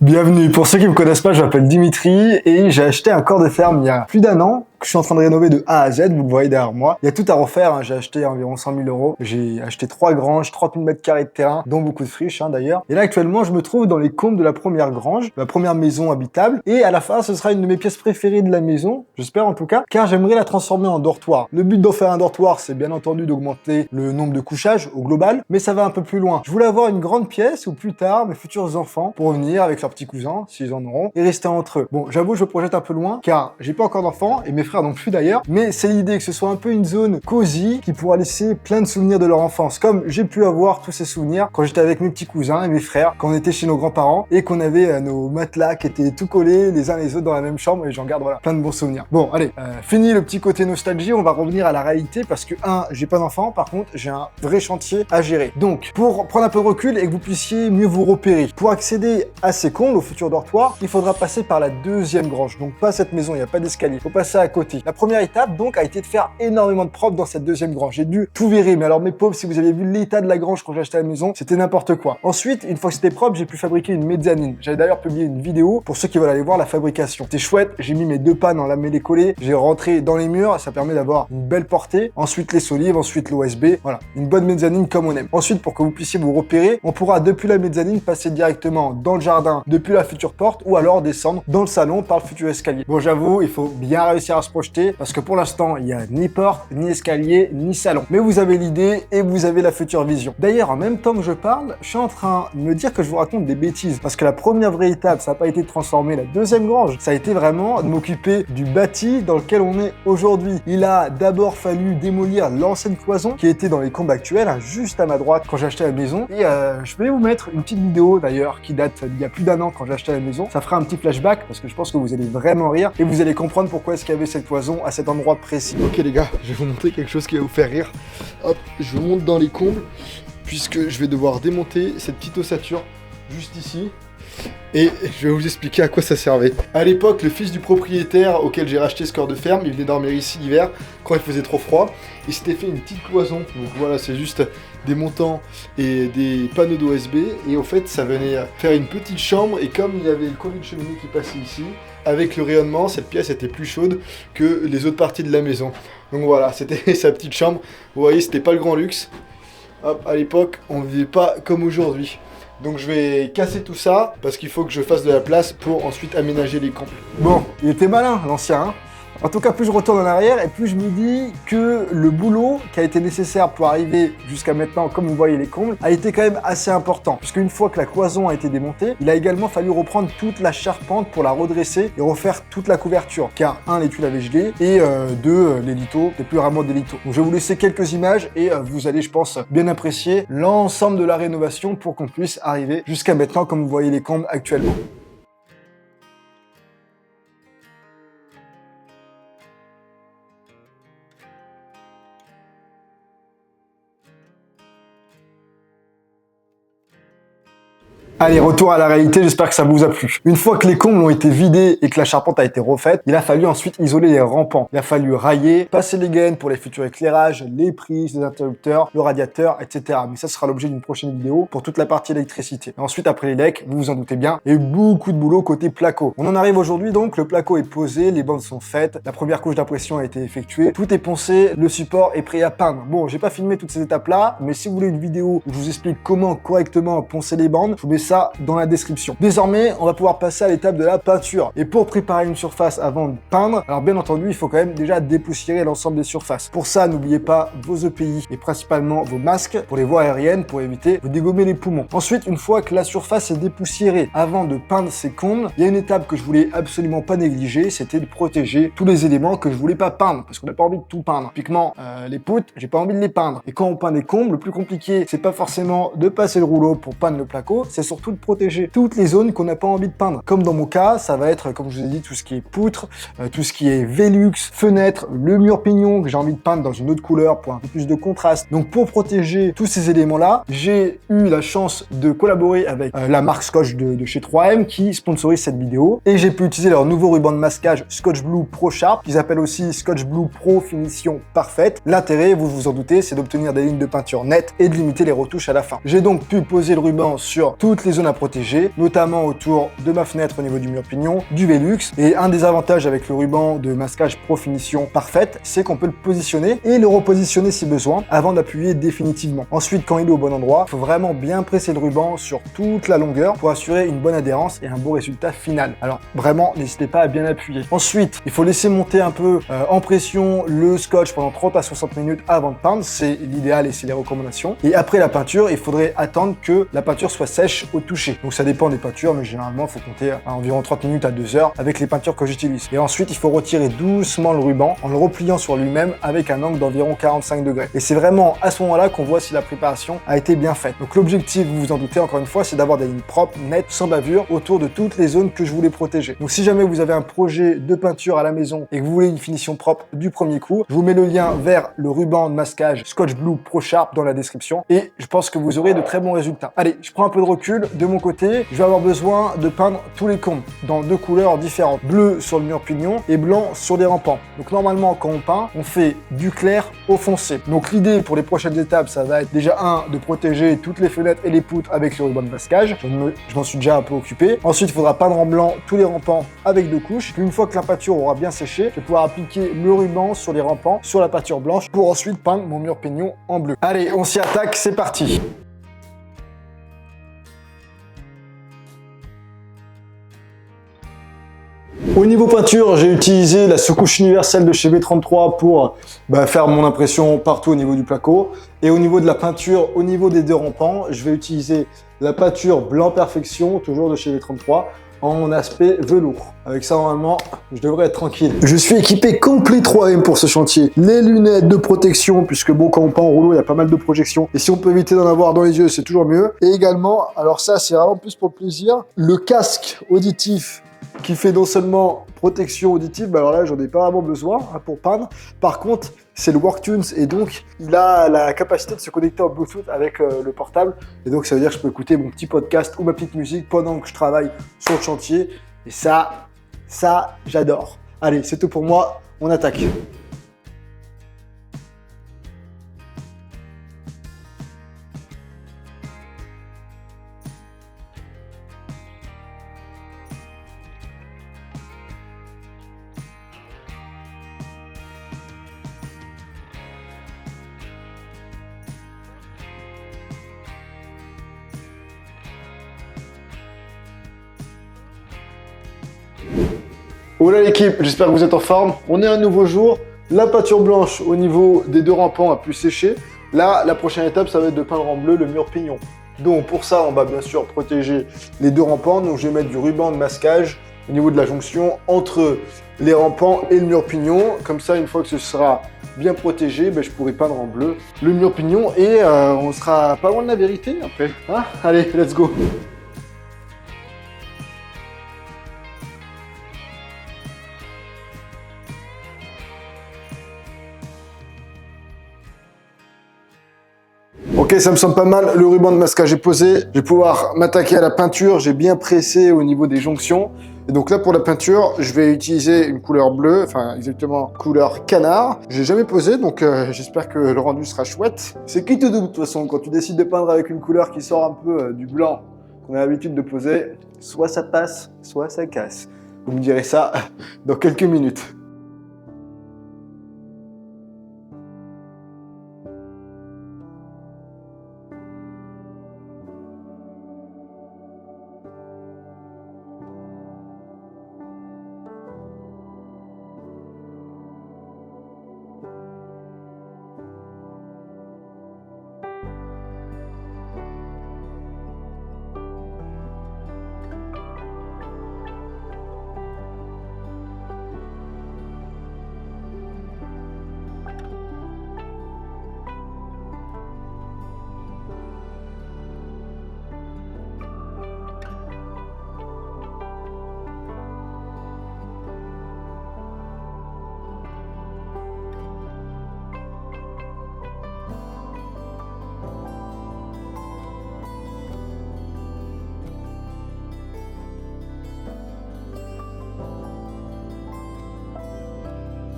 Bienvenue, pour ceux qui me connaissent pas, je m'appelle Dimitri et j'ai acheté un corps de ferme il y a plus d'1 an que je suis en train de rénover de A à Z, vous le voyez derrière moi. Il y a tout à refaire, hein. J'ai acheté environ 100 000 €. J'ai acheté 3 granges, 30 000 m² de terrain, dont beaucoup de friches d'ailleurs. Et là actuellement, je me trouve dans les combles de la première grange, la première maison habitable. Et à la fin, ce sera une de mes pièces préférées de la maison, j'espère en tout cas, car j'aimerais la transformer en dortoir. Le but d'en faire un dortoir, c'est bien entendu d'augmenter le nombre de couchages au global, mais ça va un peu plus loin. Je voulais avoir une grande pièce où plus tard, mes futurs enfants pourront venir avec leurs petits cousins, s'ils en auront, et rester entre eux. Bon, j'avoue, je me projette un peu loin, car j'ai pas encore d'enfants, et mes frères non plus d'ailleurs, mais c'est l'idée que ce soit un peu une zone cosy qui pourra laisser plein de souvenirs de leur enfance, comme j'ai pu avoir tous ces souvenirs quand j'étais avec mes petits cousins et mes frères, quand on était chez nos grands-parents, et qu'on avait nos matelas qui étaient tout collés les uns les autres dans la même chambre, et j'en garde voilà, plein de bons souvenirs. Bon, allez, fini le petit côté nostalgie, on va revenir à la réalité, parce que j'ai pas d'enfants, par contre, j'ai un vrai chantier à gérer. Donc, pour prendre un peu de recul et que vous puissiez mieux vous repérer, pour accéder à ces combles, au futur dortoir, il faudra passer par la deuxième grange, donc pas cette maison, il n'y a pas d'escalier, faut passer à côté. La première étape, donc, a été de faire énormément de propre dans cette deuxième grange. J'ai dû tout virer, mais alors mes pauvres, si vous aviez vu l'état de la grange quand j'ai acheté la maison, c'était n'importe quoi. Ensuite, une fois que c'était propre, j'ai pu fabriquer une mezzanine. J'avais d'ailleurs publié une vidéo pour ceux qui veulent aller voir la fabrication. C'était chouette, j'ai mis mes 2 pannes en lamellé-collé, j'ai rentré dans les murs, ça permet d'avoir une belle portée. Ensuite, les solives, ensuite l'OSB, voilà, une bonne mezzanine comme on aime. Ensuite, pour que vous puissiez vous repérer, on pourra depuis la mezzanine passer directement dans le jardin, depuis la future porte, ou alors descendre dans le salon par le futur escalier. Bon, j'avoue, il faut bien réussir à se projeter, parce que pour l'instant, il n'y a ni porte, ni escalier, ni salon. Mais vous avez l'idée et vous avez la future vision. D'ailleurs, en même temps que je parle, je suis en train de me dire que je vous raconte des bêtises, parce que la première vraie étape, ça n'a pas été de transformer la deuxième grange, ça a été vraiment de m'occuper du bâti dans lequel on est aujourd'hui. Il a d'abord fallu démolir l'ancienne cloison qui était dans les combles actuels, hein, juste à ma droite quand j'ai acheté la maison. Et je vais vous mettre une petite vidéo d'ailleurs qui date d'il y a plus d'1 an quand j'ai acheté la maison. Ça fera un petit flashback parce que je pense que vous allez vraiment rire et vous allez comprendre pourquoi est-ce qu'il y avait cette cloison à cet endroit précis. Ok les gars, je vais vous montrer quelque chose qui va vous faire rire. Hop, je monte dans les combles puisque je vais devoir démonter cette petite ossature juste ici. Et je vais vous expliquer à quoi ça servait. À l'époque, le fils du propriétaire auquel j'ai racheté ce corps de ferme, il venait dormir ici l'hiver quand il faisait trop froid. Il s'était fait une petite cloison. Donc voilà, c'est juste des montants et des panneaux d'OSB. Et au fait, ça venait faire une petite chambre. Et comme il y avait le collet de cheminée qui passait ici, avec le rayonnement, cette pièce était plus chaude que les autres parties de la maison. Donc voilà, c'était sa petite chambre. Vous voyez, c'était pas le grand luxe. Hop, à l'époque, on ne vivait pas comme aujourd'hui. Donc je vais casser tout ça, parce qu'il faut que je fasse de la place pour ensuite aménager les combles. Bon, il était malin, l'ancien, hein. En tout cas, plus je retourne en arrière, et plus je me dis que le boulot qui a été nécessaire pour arriver jusqu'à maintenant, comme vous voyez les combles, a été quand même assez important. Puisque une fois que la cloison a été démontée, il a également fallu reprendre toute la charpente pour la redresser et refaire toute la couverture. Car 1, les tuiles avaient gelé, et 2, les lithos, c'était plus vraiment des lithos. Donc je vais vous laisser quelques images, et vous allez, je pense, bien apprécier l'ensemble de la rénovation pour qu'on puisse arriver jusqu'à maintenant, comme vous voyez les combles actuellement. Allez, retour à la réalité, j'espère que ça vous a plu. Une fois que les combles ont été vidés et que la charpente a été refaite, il a fallu ensuite isoler les rampants. Il a fallu railler, passer les gaines pour les futurs éclairages, les prises, les interrupteurs, le radiateur, etc. Mais ça sera l'objet d'une prochaine vidéo pour toute la partie électricité. Et ensuite, après les lecs, vous vous en doutez bien, il y a eu beaucoup de boulot côté placo. On en arrive aujourd'hui donc, le placo est posé, les bandes sont faites, la première couche d'impression a été effectuée, tout est poncé, le support est prêt à peindre. Bon, j'ai pas filmé toutes ces étapes-là, mais si vous voulez une vidéo où je vous explique comment correctement poncer les bandes, je vous mets ça dans la description. Désormais, on va pouvoir passer à l'étape de la peinture. Et pour préparer une surface avant de peindre, alors bien entendu, il faut quand même déjà dépoussiérer l'ensemble des surfaces. Pour ça, n'oubliez pas vos EPI et principalement vos masques pour les voies aériennes pour éviter de dégommer les poumons. Ensuite, une fois que la surface est dépoussiérée, avant de peindre ces combles, il y a une étape que je voulais absolument pas négliger, c'était de protéger tous les éléments que je voulais pas peindre, parce qu'on n'a pas envie de tout peindre. Typiquement, les poutres, j'ai pas envie de les peindre. Et quand on peint des combles, le plus compliqué, c'est pas forcément de passer le rouleau pour peindre le placo, c'est surtout de protéger toutes les zones qu'on n'a pas envie de peindre. Comme dans mon cas, ça va être, comme je vous ai dit, tout ce qui est poutre, tout ce qui est Velux, fenêtre, le mur pignon que j'ai envie de peindre dans une autre couleur pour un peu plus de contraste. Donc pour protéger tous ces éléments-là, j'ai eu la chance de collaborer avec la marque Scotch de chez 3M qui sponsorise cette vidéo et j'ai pu utiliser leur nouveau ruban de masquage Scotch Blue Pro Sharp qu'ils appellent aussi Scotch Blue Pro Finition Parfaite. L'intérêt, vous vous en doutez, c'est d'obtenir des lignes de peinture nettes et de limiter les retouches à la fin. J'ai donc pu poser le ruban sur toutes les zones à protéger, notamment autour de ma fenêtre au niveau du mur pignon, du Velux. Et un des avantages avec le ruban de masquage Pro Finition Parfaite, c'est qu'on peut le positionner et le repositionner si besoin avant d'appuyer définitivement. Ensuite, quand il est au bon endroit, il faut vraiment bien presser le ruban sur toute la longueur pour assurer une bonne adhérence et un beau résultat final. Alors vraiment, n'hésitez pas à bien appuyer. Ensuite, il faut laisser monter un peu en pression le scotch pendant 30 à 60 minutes avant de peindre. C'est l'idéal et c'est les recommandations. Et après la peinture, il faudrait attendre que la peinture soit sèche au toucher. Donc ça dépend des peintures, mais généralement, il faut compter à environ 30 minutes à 2 heures avec les peintures que j'utilise. Et ensuite, il faut retirer doucement le ruban en le repliant sur lui-même avec un angle d'environ 45 degrés. Et c'est vraiment à ce moment-là qu'on voit si la préparation a été bien faite. Donc l'objectif, vous vous en doutez encore une fois, c'est d'avoir des lignes propres, nettes, sans bavure, autour de toutes les zones que je voulais protéger. Donc si jamais vous avez un projet de peinture à la maison et que vous voulez une finition propre du premier coup, je vous mets le lien vers le ruban de masquage Scotch Blue Pro Sharp dans la description et je pense que vous aurez de très bons résultats. Allez, je prends un peu de recul. De mon côté, je vais avoir besoin de peindre tous les combes dans 2 couleurs différentes. Bleu sur le mur pignon et blanc sur des rampants. Donc normalement, quand on peint, on fait du clair au foncé. Donc l'idée pour les prochaines étapes, ça va être déjà de protéger toutes les fenêtres et les poutres avec le ruban de masquage. Je m'en suis déjà un peu occupé. Ensuite, il faudra peindre en blanc tous les rampants avec 2 couches. Puis une fois que la peinture aura bien séché, je vais pouvoir appliquer le ruban sur les rampants, sur la peinture blanche pour ensuite peindre mon mur pignon en bleu. Allez, on s'y attaque, c'est parti. Au niveau peinture, j'ai utilisé la sous-couche universelle de chez V33 pour faire mon impression partout au niveau du placo. Et au niveau de la peinture, au niveau des 2 rampants, je vais utiliser la peinture Blanc Perfection, toujours de chez V33, en aspect velours. Avec ça, normalement, je devrais être tranquille. Je suis équipé complet 3M pour ce chantier. Les lunettes de protection, puisque bon, quand on peint en rouleau, il y a pas mal de projections. Et si on peut éviter d'en avoir dans les yeux, c'est toujours mieux. Et également, alors ça, c'est vraiment plus pour le plaisir, le casque auditif qui fait non seulement protection auditive, alors là j'en ai pas vraiment besoin pour peindre. Par contre, c'est le WorkTunes et donc il a la capacité de se connecter en Bluetooth avec le portable. Et donc ça veut dire que je peux écouter mon petit podcast ou ma petite musique pendant que je travaille sur le chantier. Et ça j'adore. Allez, c'est tout pour moi, on attaque. Voilà l'équipe, j'espère que vous êtes en forme. On est un nouveau jour. La peinture blanche au niveau des 2 rampants a pu sécher. Là, la prochaine étape, ça va être de peindre en bleu le mur pignon. Donc pour ça, on va bien sûr protéger les 2 rampants. Donc je vais mettre du ruban de masquage au niveau de la jonction entre les rampants et le mur pignon. Comme ça, une fois que ce sera bien protégé, je pourrai peindre en bleu le mur pignon et on sera pas loin de la vérité après. Hein, allez, let's go. Ok, ça me semble pas mal, le ruban de masquage est posé. Je vais pouvoir m'attaquer à la peinture, j'ai bien pressé au niveau des jonctions. Et donc là, pour la peinture, je vais utiliser une couleur bleue, enfin exactement couleur canard. J'ai jamais posé, donc j'espère que le rendu sera chouette. C'est qui te doute, de toute façon, quand tu décides de peindre avec une couleur qui sort un peu du blanc qu'on a l'habitude de poser, soit ça passe, soit ça casse. Vous me direz ça dans quelques minutes.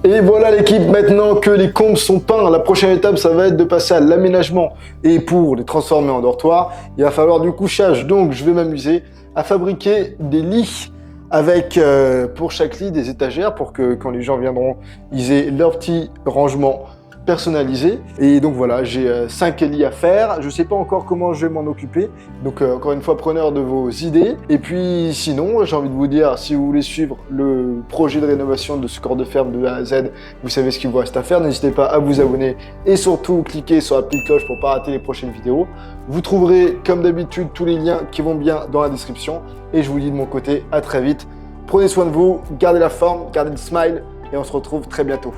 Et voilà l'équipe, maintenant que les combles sont peints, la prochaine étape ça va être de passer à l'aménagement. Et pour les transformer en dortoir, il va falloir du couchage. Donc je vais m'amuser à fabriquer des lits avec pour chaque lit des étagères pour que quand les gens viendront, ils aient leur petit rangement personnalisé. Et donc voilà, j'ai 5 lits à faire. Je sais pas encore comment je vais m'en occuper. Donc encore une fois, preneur de vos idées. Et puis sinon, j'ai envie de vous dire, si vous voulez suivre le projet de rénovation de ce corps de ferme de A à Z, vous savez ce qu'il vous reste à faire. N'hésitez pas à vous abonner et surtout cliquer sur la petite cloche pour pas rater les prochaines vidéos. Vous trouverez comme d'habitude tous les liens qui vont bien dans la description. Et je vous dis de mon côté, à très vite. Prenez soin de vous, gardez la forme, gardez le smile et on se retrouve très bientôt.